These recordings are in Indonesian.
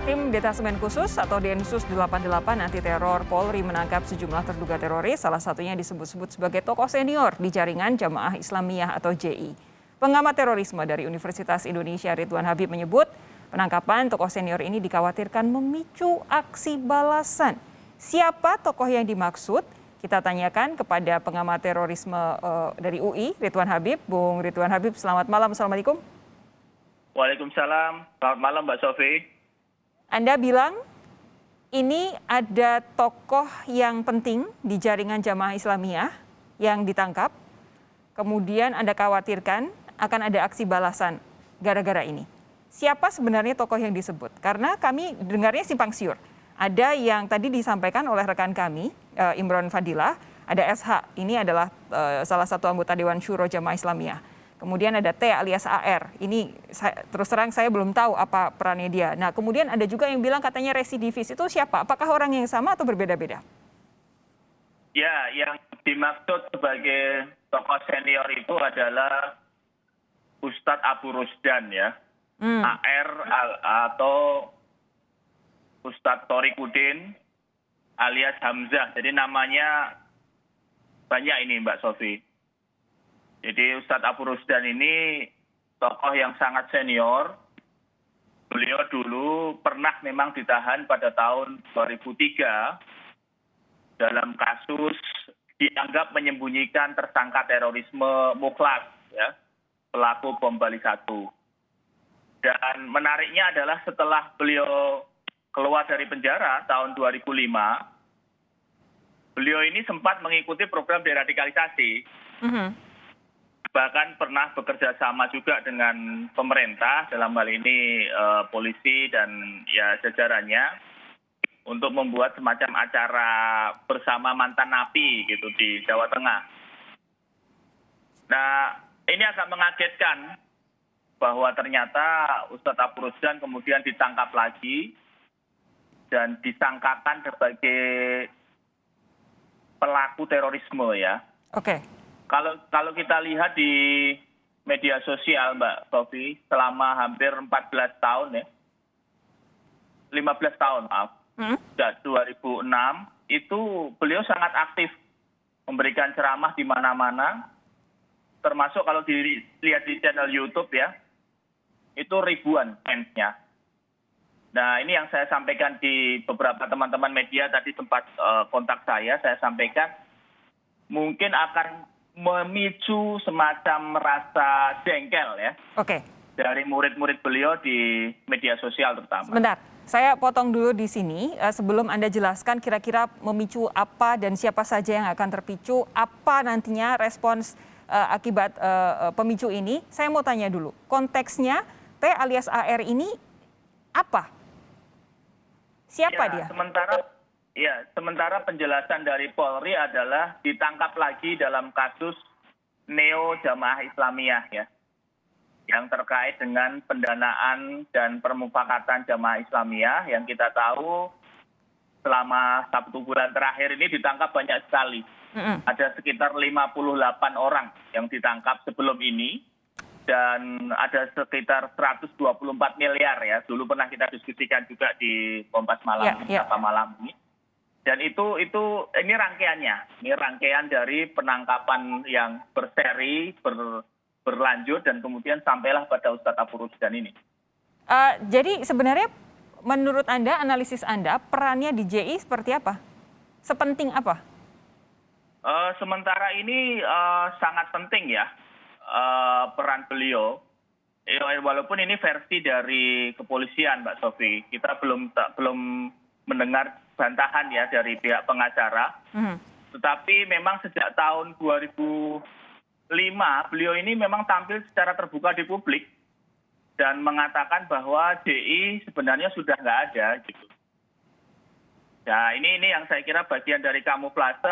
Tim Detasemen Khusus atau Densus 88 Anti Teror Polri menangkap sejumlah terduga teroris, salah satunya disebut-sebut sebagai tokoh senior di jaringan Jamaah Islamiyah atau JI. Pengamat terorisme dari Universitas Indonesia Ridwan Habib menyebut, penangkapan tokoh senior ini dikhawatirkan memicu aksi balasan. Siapa tokoh yang dimaksud? Kita tanyakan kepada pengamat terorisme dari UI, Ridwan Habib. Bung Ridwan Habib, selamat malam. Assalamualaikum. Waalaikumsalam. Selamat malam Mbak Sofi. Anda bilang ini ada tokoh yang penting di jaringan Jamaah Islamiyah yang ditangkap. Kemudian Anda khawatirkan akan ada aksi balasan gara-gara ini. Siapa sebenarnya tokoh yang disebut? Karena kami dengarnya simpang siur. Ada yang tadi disampaikan oleh rekan kami, Imron Fadilah, ada SH, ini adalah salah satu anggota Dewan Syuro Jamaah Islamiyah. Kemudian ada T alias AR, ini terus terang saya belum tahu apa perannya dia. Nah kemudian ada juga yang bilang katanya residivis, itu siapa? Apakah orang yang sama atau berbeda-beda? Ya, yang dimaksud sebagai tokoh senior itu adalah Ustadz Abu Rusdan ya. AR atau Ustadz Thoriquddin alias Hamzah. Jadi namanya banyak ini Mbak Sofi. Jadi Ustadz Abu Rusdan ini tokoh yang sangat senior. Beliau dulu pernah memang ditahan pada tahun 2003 dalam kasus dianggap menyembunyikan tersangka terorisme Mukhlas, ya, pelaku bom Bali 1. Dan menariknya adalah setelah beliau keluar dari penjara tahun 2005, beliau ini sempat mengikuti program deradikalisasi. Bahkan pernah bekerja sama juga dengan pemerintah, dalam hal ini polisi dan ya jajarannya, untuk membuat semacam acara bersama mantan napi gitu di Jawa Tengah. Nah, ini agak mengagetkan bahwa ternyata Ustadz Abu Rusdan kemudian ditangkap lagi dan disangkakan sebagai pelaku terorisme ya. Oke. Kalau kita lihat di media sosial Mbak Sofi, selama hampir 14 tahun ya, 15 tahun maaf, sejak 2006, itu beliau sangat aktif memberikan ceramah di mana-mana, termasuk kalau dilihat di channel YouTube ya, itu ribuan fansnya. Nah ini yang saya sampaikan di beberapa teman-teman media tadi sempat kontak saya sampaikan, mungkin akan memicu semacam rasa jengkel ya. Oke. Dari murid-murid beliau di media sosial terutama. Sebentar, saya potong dulu di sini sebelum Anda jelaskan kira-kira memicu apa dan siapa saja yang akan terpicu, apa nantinya respons akibat pemicu ini. Saya mau tanya dulu, konteksnya T alias AR ini apa? Siapa dia? Sementara penjelasan dari Polri adalah ditangkap lagi dalam kasus Neo Jamaah Islamiyah ya, yang terkait dengan pendanaan dan permufakatan Jamaah Islamiyah yang kita tahu selama 1 bulan terakhir ini ditangkap banyak sekali. Ada sekitar 58 orang yang ditangkap sebelum ini dan ada sekitar 124 miliar ya. Dulu pernah kita diskusikan juga di Kompas Malam, malam ini. Dan itu ini rangkaiannya, ini rangkaian dari penangkapan yang berseri, berlanjut dan kemudian sampailah pada Ustadz Abu Rusdan ini. Jadi sebenarnya menurut Anda, analisis Anda, perannya di JI seperti apa? Sepenting apa? Sementara ini sangat penting ya peran beliau. Walaupun ini versi dari kepolisian, Mbak Sofi, kita belum mendengar bantahan ya dari pihak pengacara. Tetapi memang sejak tahun 2005 beliau ini memang tampil secara terbuka di publik dan mengatakan bahwa DI sebenarnya sudah nggak ada gitu. Nah ini yang saya kira bagian dari kamuflase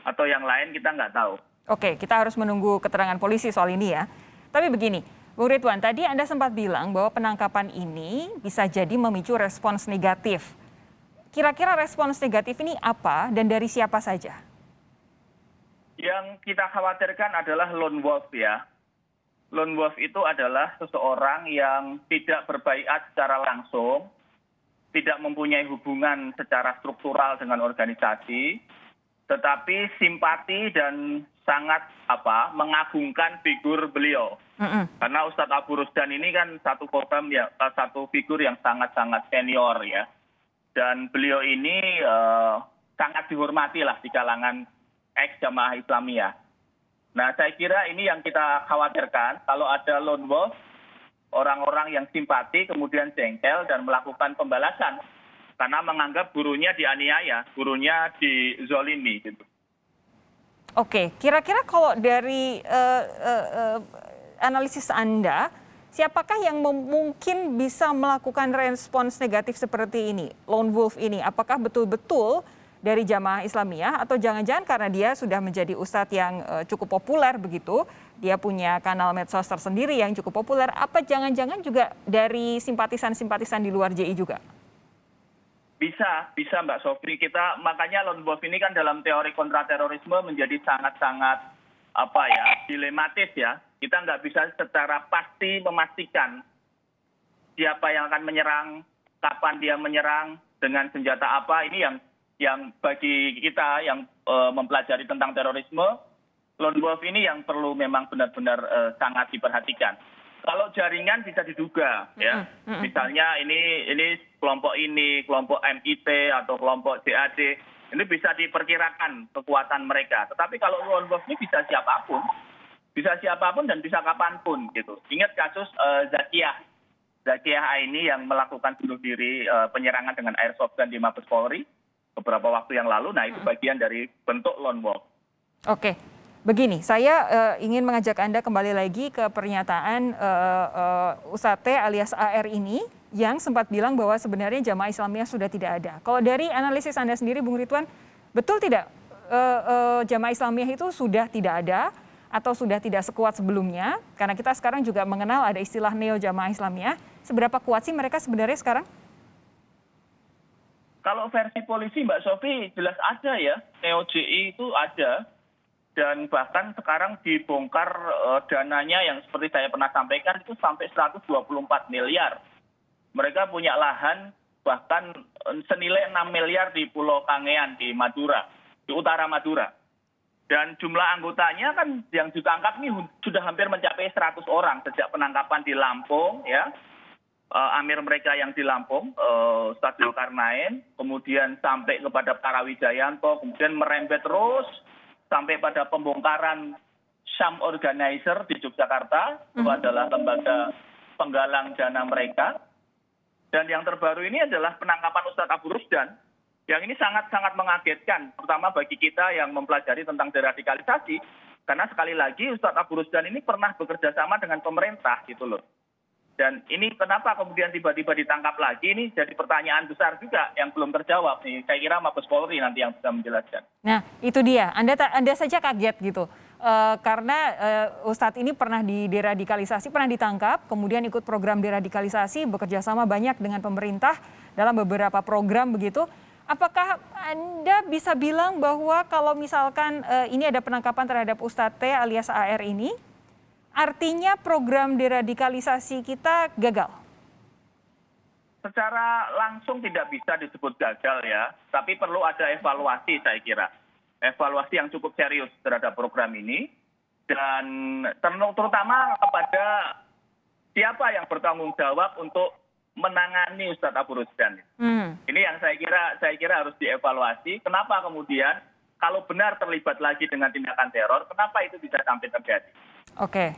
atau yang lain kita nggak tahu. Oke, kita harus menunggu keterangan polisi soal ini ya. Tapi begini, Bung Ridwan, tadi Anda sempat bilang bahwa penangkapan ini bisa jadi memicu respons negatif. Kira-kira respons negatif ini apa dan dari siapa saja? Yang kita khawatirkan adalah lone wolf ya. Lone wolf itu adalah seseorang yang tidak berbaiat secara langsung, tidak mempunyai hubungan secara struktural dengan organisasi, tetapi simpati dan sangat mengagungkan figur beliau. Karena Ustadz Abu Rusdan ini kan satu figur yang sangat-sangat senior ya. Dan beliau ini sangat dihormati lah di kalangan ex-Jamaah Islamiyah. Nah, saya kira ini yang kita khawatirkan kalau ada lone wolf, orang-orang yang simpati kemudian jengkel dan melakukan pembalasan karena menganggap gurunya dianiaya, gurunya dizolimi gitu. Oke, kira-kira kalau dari analisis Anda, siapakah yang mungkin bisa melakukan respons negatif seperti ini, lone wolf ini? Apakah betul-betul dari Jamaah Islamiyah atau jangan-jangan karena dia sudah menjadi ustadz yang cukup populer begitu, dia punya kanal medsos tersendiri yang cukup populer, apa jangan-jangan juga dari simpatisan-simpatisan di luar JI juga? Bisa Mbak Sofri. Makanya lone wolf ini kan dalam teori kontraterorisme menjadi sangat-sangat dilematis ya. Kita nggak bisa secara pasti memastikan siapa yang akan menyerang, kapan dia menyerang, dengan senjata apa. Ini yang bagi kita yang mempelajari tentang terorisme, lone wolf ini yang perlu memang benar-benar sangat diperhatikan. Kalau jaringan bisa diduga ya, misalnya ini kelompok MIT atau kelompok JAD, ini bisa diperkirakan kekuatan mereka. Tetapi kalau lone wolf ini bisa siapapun dan bisa kapanpun gitu. Ingat kasus Zakiyah Aini yang melakukan bunuh diri, penyerangan dengan airsoft gun di Mabes Polri beberapa waktu yang lalu. Nah, itu bagian dari bentuk lone wolf. Oke, begini, saya ingin mengajak Anda kembali lagi ke pernyataan Ustadz T alias AR ini yang sempat bilang bahwa sebenarnya Jamaah Islamiyah sudah tidak ada. Kalau dari analisis Anda sendiri, Bung Ridwan, betul tidak Jamaah Islamiyah itu sudah tidak ada atau sudah tidak sekuat sebelumnya? Karena kita sekarang juga mengenal ada istilah Neo Jamaah Islamiyah. Seberapa kuat sih mereka sebenarnya sekarang? Kalau versi polisi Mbak Sofi jelas ada ya, Neo JI itu ada. Dan bahkan sekarang dibongkar dananya yang seperti saya pernah sampaikan itu sampai 124 miliar. Mereka punya lahan bahkan senilai 6 miliar di Pulau Kangean di Madura, di utara Madura. Dan jumlah anggotanya kan yang ditangkap ini sudah hampir mencapai 100 orang sejak penangkapan di Lampung ya. Amir mereka yang di Lampung, Ustadz Zulkarnain, kemudian sampai kepada Para Wijayanto, kemudian merembet terus sampai pada pembongkaran Syam Organizer di Yogyakarta, itu adalah lembaga penggalang dana mereka. Dan yang terbaru ini adalah penangkapan Ustadz Abu Rusdan, yang ini sangat-sangat mengagetkan, terutama bagi kita yang mempelajari tentang deradikalisasi, karena sekali lagi Ustadz Abu Rusdan ini pernah bekerja sama dengan pemerintah gitu loh. Dan ini kenapa kemudian tiba-tiba ditangkap lagi, ini jadi pertanyaan besar juga yang belum terjawab nih. Saya kira Mabes Polri nanti yang bisa menjelaskan. Nah, itu dia. Anda saja kaget gitu. Karena Ustadz ini pernah deradikalisasi, pernah ditangkap, kemudian ikut program deradikalisasi, bekerja sama banyak dengan pemerintah dalam beberapa program begitu. Apakah Anda bisa bilang bahwa kalau misalkan ini ada penangkapan terhadap Ustadz T alias AR ini, artinya program deradikalisasi kita gagal? Secara langsung tidak bisa disebut gagal ya, tapi perlu ada evaluasi saya kira. Evaluasi yang cukup serius terhadap program ini, dan terutama kepada siapa yang bertanggung jawab untuk menangani Ustadz Abu Rusdan. Ini yang saya kira harus dievaluasi. Kenapa kemudian kalau benar terlibat lagi dengan tindakan teror, kenapa itu bisa sampai terjadi? Oke.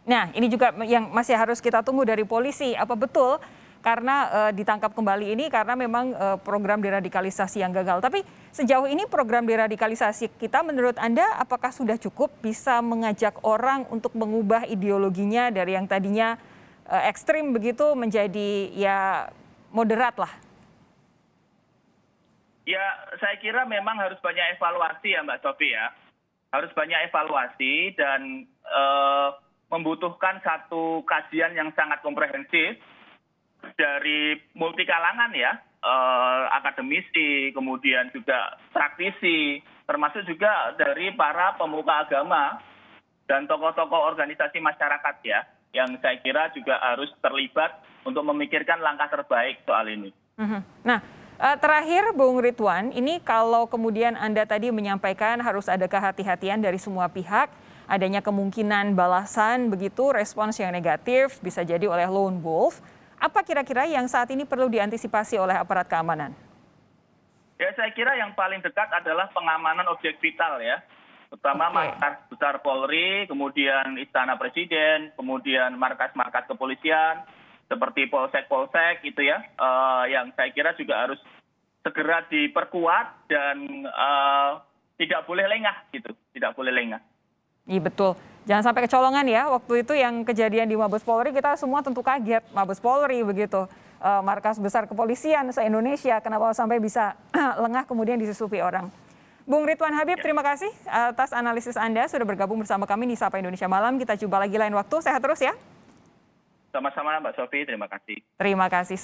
Nah, ini juga yang masih harus kita tunggu dari polisi. Apa betul karena ditangkap kembali ini karena memang program deradikalisasi yang gagal. Tapi sejauh ini program deradikalisasi kita menurut Anda apakah sudah cukup bisa mengajak orang untuk mengubah ideologinya dari yang tadinya ekstrim begitu menjadi ya moderat lah? Ya, saya kira memang harus banyak evaluasi ya Mbak Sofi ya. Harus banyak evaluasi dan membutuhkan satu kajian yang sangat komprehensif dari multi kalangan ya, akademisi, kemudian juga praktisi, termasuk juga dari para pemuka agama dan tokoh-tokoh organisasi masyarakat ya, yang saya kira juga harus terlibat untuk memikirkan langkah terbaik soal ini. Nah, terakhir Bung Ridwan, ini kalau kemudian Anda tadi menyampaikan harus ada kehati-hatian dari semua pihak, adanya kemungkinan balasan begitu, respons yang negatif bisa jadi oleh lone wolf. Apa kira-kira yang saat ini perlu diantisipasi oleh aparat keamanan? Ya, saya kira yang paling dekat adalah pengamanan objek vital ya, terutama markas besar Polri, kemudian Istana Presiden, kemudian markas-markas kepolisian seperti polsek-polsek gitu ya, yang saya kira juga harus segera diperkuat dan tidak boleh lengah gitu, tidak boleh lengah. Iya betul, jangan sampai kecolongan ya. Waktu itu yang kejadian di Mabes Polri kita semua tentu kaget, Mabes Polri begitu, markas besar kepolisian se-Indonesia, kenapa sampai bisa lengah kemudian disusupi orang. Bung Ridwan Habib, terima kasih atas analisis Anda sudah bergabung bersama kami di Sapa Indonesia Malam. Kita jumpa lagi lain waktu, sehat terus ya. Sama-sama Mbak Sofi, terima kasih. Terima kasih.